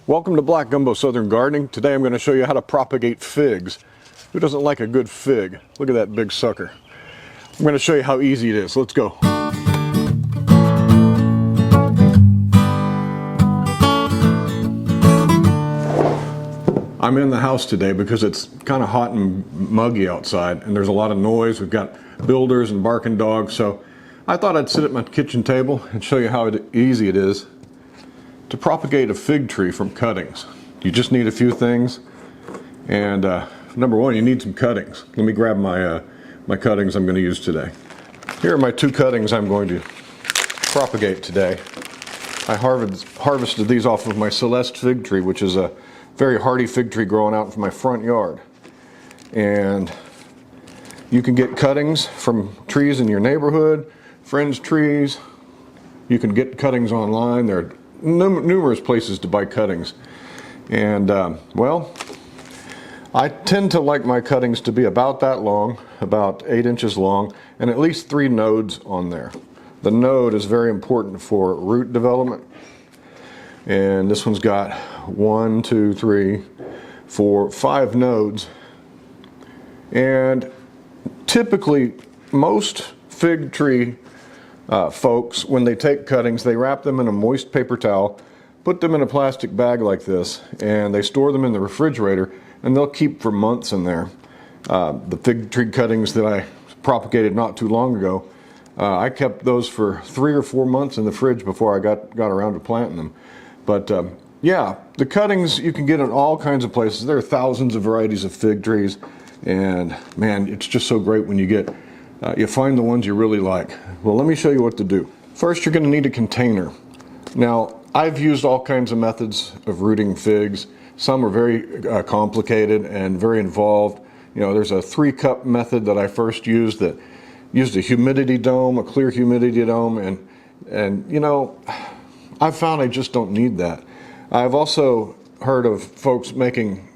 Welcome to Black Gumbo Southern Gardening. Today I'm going to show you how to propagate figs. Who doesn't like a good fig? Look at that big sucker. I'm going to show you how easy it is. Let's go. I'm in the house today because it's kind of hot and muggy outside and there's a lot of noise. We've got builders and barking dogs, so I thought I'd sit at my kitchen table and show you how easy it is to propagate a fig tree from cuttings. You just need a few things, and number one, you need some cuttings. Let me grab my my cuttings I'm going to use today. Here are my two cuttings I'm going to propagate today. I harvested these off of my Celeste fig tree, which is a very hardy fig tree growing out from my front yard. And you can get cuttings from trees in your neighborhood, friends' trees. You can get cuttings online. There are numerous places to buy cuttings. And well, I tend to like my cuttings to be about that long, about 8 inches long, and at least 3 nodes on there. The node is very important for root development. And this one's got 1, 2, 3, 4, 5 nodes. And typically, most fig tree folks, when they take cuttings, they wrap them in a moist paper towel, put them in a plastic bag like this, and they store them in the refrigerator, and they'll keep for months in there. The fig tree cuttings that I propagated not too long ago, I kept those for 3 or 4 months in the fridge before I got around to planting them. But yeah, the cuttings you can get in all kinds of places. There are thousands of varieties of fig trees, and man, it's just so great when you find the ones you really like. Well, let me show you what to do. First, you're going to need a container. Now, I've used all kinds of methods of rooting figs. Some are very complicated and very involved. You know, there's a 3-cup method that I first used that used a humidity dome, a clear humidity dome, and you know, I've found I just don't need that. I've also heard of folks making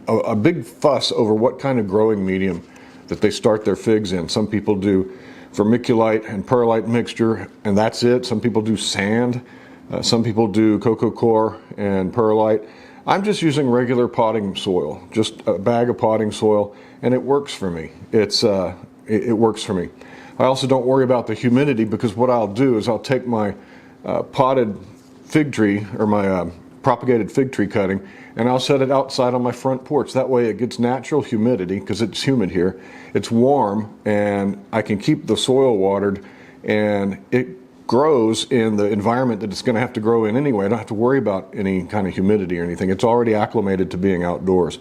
a big fuss over what kind of growing medium that they start their figs in. Some people do vermiculite and perlite mixture, and that's it. Some people do sand. Some people do coco coir and perlite. I'm just using regular potting soil, just a bag of potting soil, and it works for me. It works for me. I also don't worry about the humidity, because what I'll do is I'll take my potted fig tree, or my propagated fig tree cutting, and I'll set it outside on my front porch. That way it gets natural humidity, because it's humid here. It's warm, and I can keep the soil watered, and it grows in the environment that it's going to have to grow in anyway. I don't have to worry about any kind of humidity or anything. It's already acclimated to being outdoors.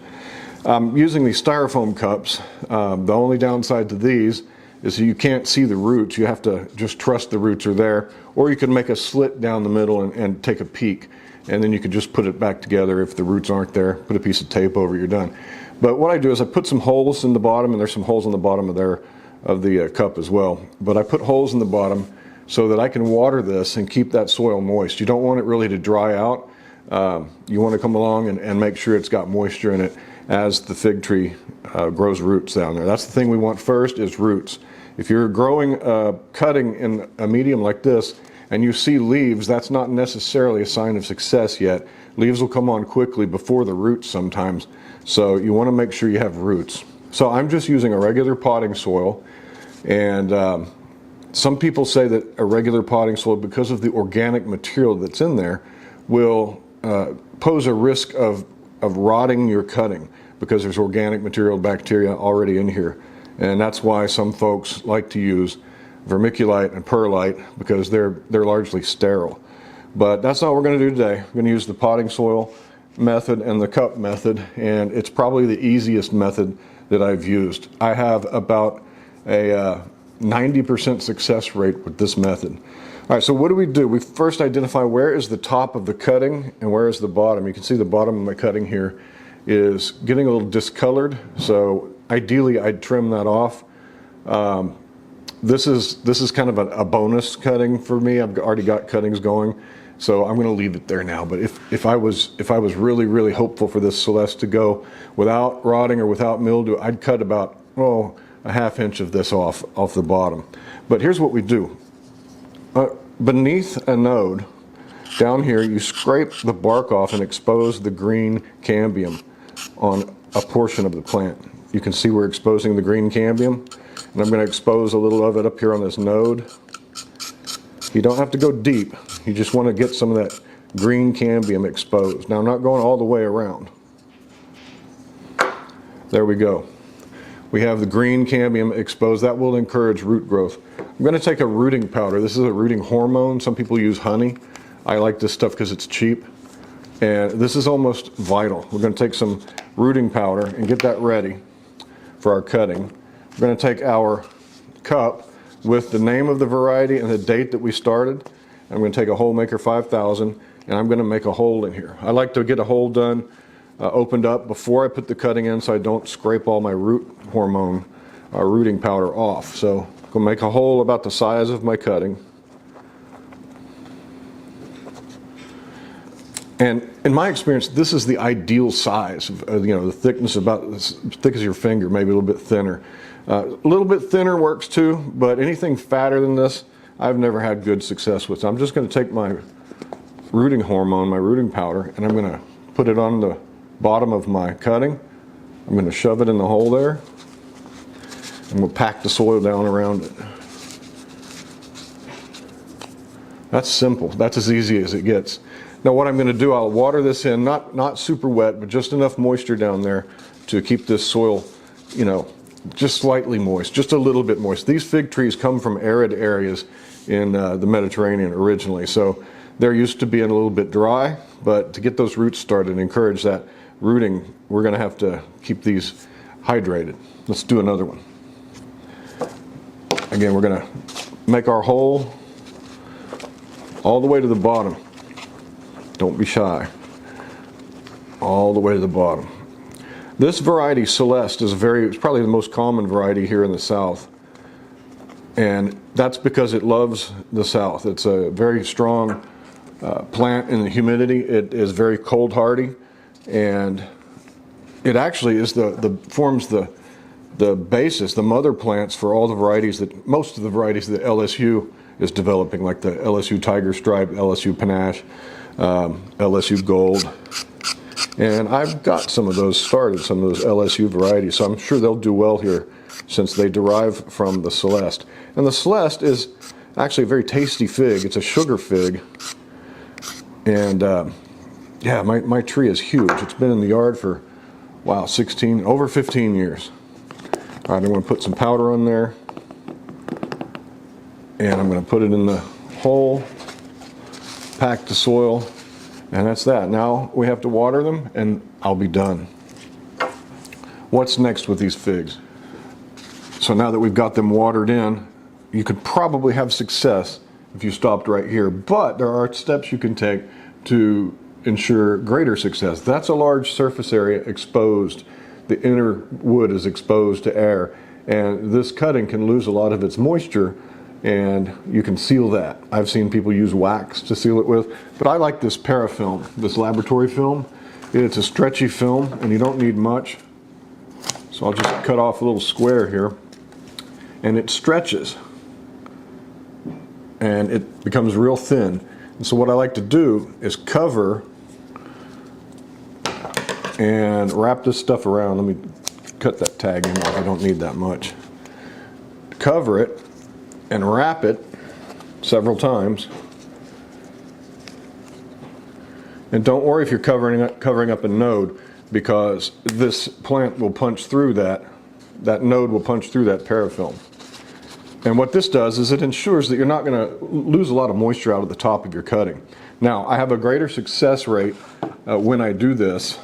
Using these styrofoam cups, the only downside to these is you can't see the roots. You have to just trust the roots are there, or you can make a slit down the middle and take a peek, and then you can just put it back together. If the roots aren't there, put a piece of tape over, you're done. But what I do is I put some holes in the bottom, and there's some holes in the bottom of the cup as well. But I put holes in the bottom so that I can water this and keep that soil moist. You don't want it really to dry out. You want to come along and make sure it's got moisture in it as the fig tree grows roots down there. That's the thing we want first, is roots. If you're growing cutting in a medium like this and you see leaves, that's not necessarily a sign of success yet. Leaves will come on quickly before the roots sometimes. So you want to make sure you have roots. So I'm just using a regular potting soil, and some people say that a regular potting soil, because of the organic material that's in there, will pose a risk of rotting your cutting, because there's organic material, bacteria already in here. And that's why some folks like to use vermiculite and perlite, because they're largely sterile. But that's not what we're going to do today. We're going to use the potting soil method and the cup method, and it's probably the easiest method that I've used. I have about a 90% success rate with this method. All right, so what do? We first identify where is the top of the cutting and where is the bottom. You can see the bottom of my cutting here is getting a little discolored, so ideally I'd trim that off. This is kind of a bonus cutting for me. I've already got cuttings going, so I'm going to leave it there now. But if I was really hopeful for this Celeste to go without rotting or without mildew, I'd cut about a ½ inch of this off the bottom. But here's what we do. Beneath a node, down here you scrape the bark off and expose the green cambium on a portion of the plant. You can see we're exposing the green cambium, and I'm going to expose a little of it up here on this node. You don't have to go deep, you just want to get some of that green cambium exposed. Now I'm not going all the way around. There we go. We have the green cambium exposed. That will encourage root growth. I'm going to take a rooting powder. This is a rooting hormone. Some people use honey. I like this stuff because it's cheap. And this is almost vital. We're going to take some rooting powder and get that ready for our cutting. We're going to take our cup with the name of the variety and the date that we started. I'm going to take a hole maker 5000 and I'm going to make a hole in here. I like to get a hole done, opened up before I put the cutting in so I don't scrape all my root hormone rooting powder off. So I'm going to make a hole about the size of my cutting. And in my experience, this is the ideal size. The thickness about as thick as your finger, maybe a little bit thinner. A little bit thinner works too, but anything fatter than this, I've never had good success with. So I'm just going to take my rooting hormone, my rooting powder, and I'm going to put it on the bottom of my cutting. I'm going to shove it in the hole there, and we'll pack the soil down around it. That's simple. That's as easy as it gets. Now what I'm going to do, I'll water this in, not super wet, but just enough moisture down there to keep this soil, just slightly moist, just a little bit moist. These fig trees come from arid areas in the Mediterranean originally, so they're used to being a little bit dry, but to get those roots started and encourage that rooting, we're going to have to keep these hydrated. Let's do another one. Again, we're going to make our hole all the way to the bottom. Don't be shy. All the way to the bottom. This variety, Celeste, is it's probably the most common variety here in the South. And that's because it loves the South. It's a very strong plant in the humidity. It is very cold hardy, and it actually is forms the basis, the mother plants for all the varieties most of the varieties that LSU is developing, like the LSU Tiger Stripe, LSU Panache, LSU Gold. And I've got some of those started, some of those LSU varieties, so I'm sure they'll do well here since they derive from the Celeste. And the Celeste is actually a very tasty fig. It's a sugar fig. And yeah, my tree is huge. It's been in the yard for, wow, over 15 years. All right, I'm going to put some powder on there. And I'm going to put it in the hole, pack the soil, and that's that. Now we have to water them, and I'll be done. What's next with these figs? So now that we've got them watered in, you could probably have success if you stopped right here, but there are steps you can take to ensure greater success. That's a large surface area exposed. The inner wood is exposed to air, and this cutting can lose a lot of its moisture, and you can seal that. I've seen people use wax to seal it with, but I like this Paraffilm, this laboratory film. It's a stretchy film, and you don't need much. So I'll just cut off a little square here, and it stretches, and it becomes real thin. And so what I like to do is cover and wrap this stuff around. Let me cut that tag in off. I don't need that much. Cover it and wrap it several times. And don't worry if you're covering up a node, because this plant will punch through that node will punch through that Paraffilm. And what this does is it ensures that you're not going to lose a lot of moisture out of the top of your cutting. Now, I have a greater success rate when I do this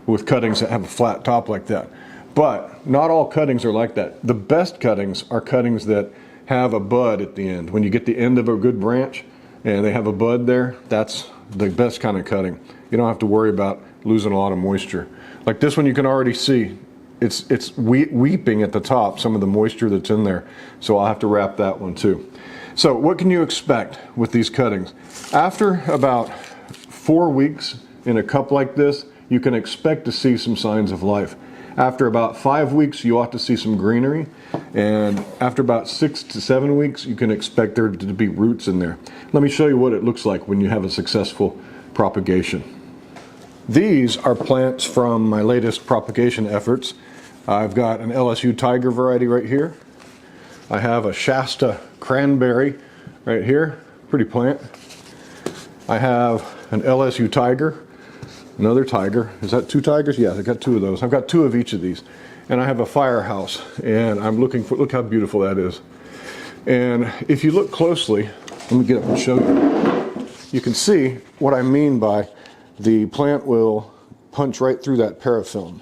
with cuttings that have a flat top like that. But not all cuttings are like that. The best cuttings are cuttings that have a bud at the end. When you get the end of a good branch and they have a bud there, that's the best kind of cutting. You don't have to worry about losing a lot of moisture. Like this one, you can already see it's weeping at the top, some of the moisture that's in there. So I'll have to wrap that one too. So what can you expect with these cuttings? After about 4 weeks in a cup like this, you can expect to see some signs of life. After about 5 weeks, you ought to see some greenery, and after about 6 to 7 weeks, you can expect there to be roots in there. Let me show you what it looks like when you have a successful propagation. These are plants from my latest propagation efforts. I've got an LSU Tiger variety right here. I have a Shasta Cranberry right here, pretty plant. I have an LSU Tiger, another tiger. Is that 2 tigers? Yeah, I got 2 of those. I've got 2 of each of these. And I have a Firehouse, and I'm looking for, look how beautiful that is. And if you look closely, let me get up and show you. You can see what I mean by the plant will punch right through that paraffilm.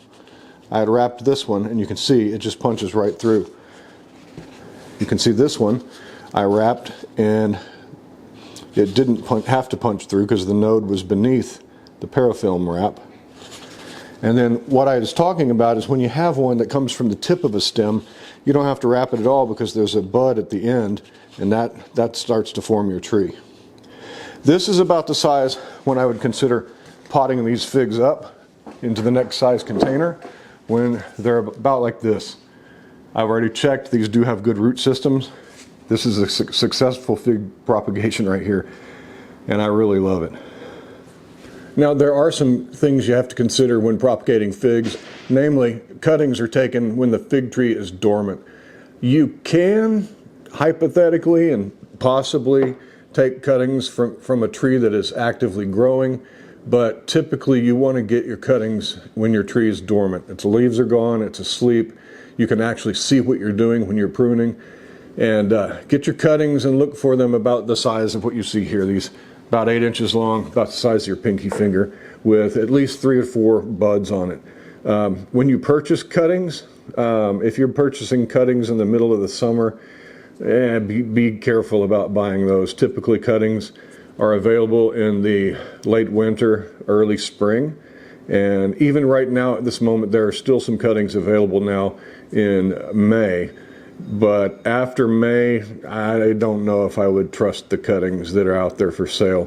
I had wrapped this one, and you can see it just punches right through. You can see this one I wrapped, and it didn't have to punch through because the node was beneath the paraffilm wrap. And then what I was talking about is when you have one that comes from the tip of a stem, you don't have to wrap it at all because there's a bud at the end, and that starts to form your tree. This is about the size when I would consider potting these figs up into the next size container, when they're about like this. I've already checked, these do have good root systems. This is a successful fig propagation right here, and I really love it. Now, there are some things you have to consider when propagating figs. Namely, cuttings are taken when the fig tree is dormant. You can, hypothetically and possibly, take cuttings from a tree that is actively growing, but typically you want to get your cuttings when your tree is dormant. Its leaves are gone, it's asleep. You can actually see what you're doing when you're pruning. And get your cuttings and look for them about the size of what you see here. These about 8 inches long, about the size of your pinky finger, with at least 3 or 4 buds on it. When you purchase cuttings, if you're purchasing cuttings in the middle of the summer, be careful about buying those. Typically cuttings are available in the late winter, early spring. And even right now at this moment, there are still some cuttings available now in May. But after May, I don't know if I would trust the cuttings that are out there for sale.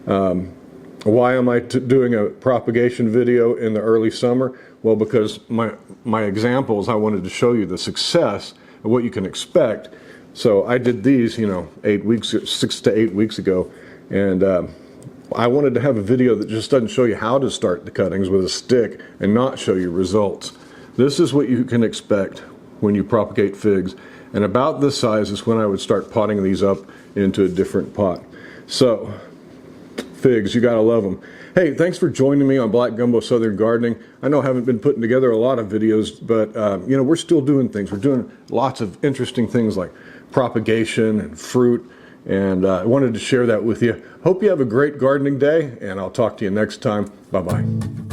Why am I doing a propagation video in the early summer? Well, because my examples, I wanted to show you the success of what you can expect. So I did these, 6 to 8 weeks ago, and I wanted to have a video that just doesn't show you how to start the cuttings with a stick and not show you results. This is what you can expect when you propagate figs, and about this size is when I would start potting these up into a different pot. So, figs, you gotta love them. Hey, thanks for joining me on Black Gumbo Southern Gardening. I know I haven't been putting together a lot of videos, but we're still doing things. We're doing lots of interesting things like propagation and fruit, and I wanted to share that with you. Hope you have a great gardening day, and I'll talk to you next time. Bye-bye.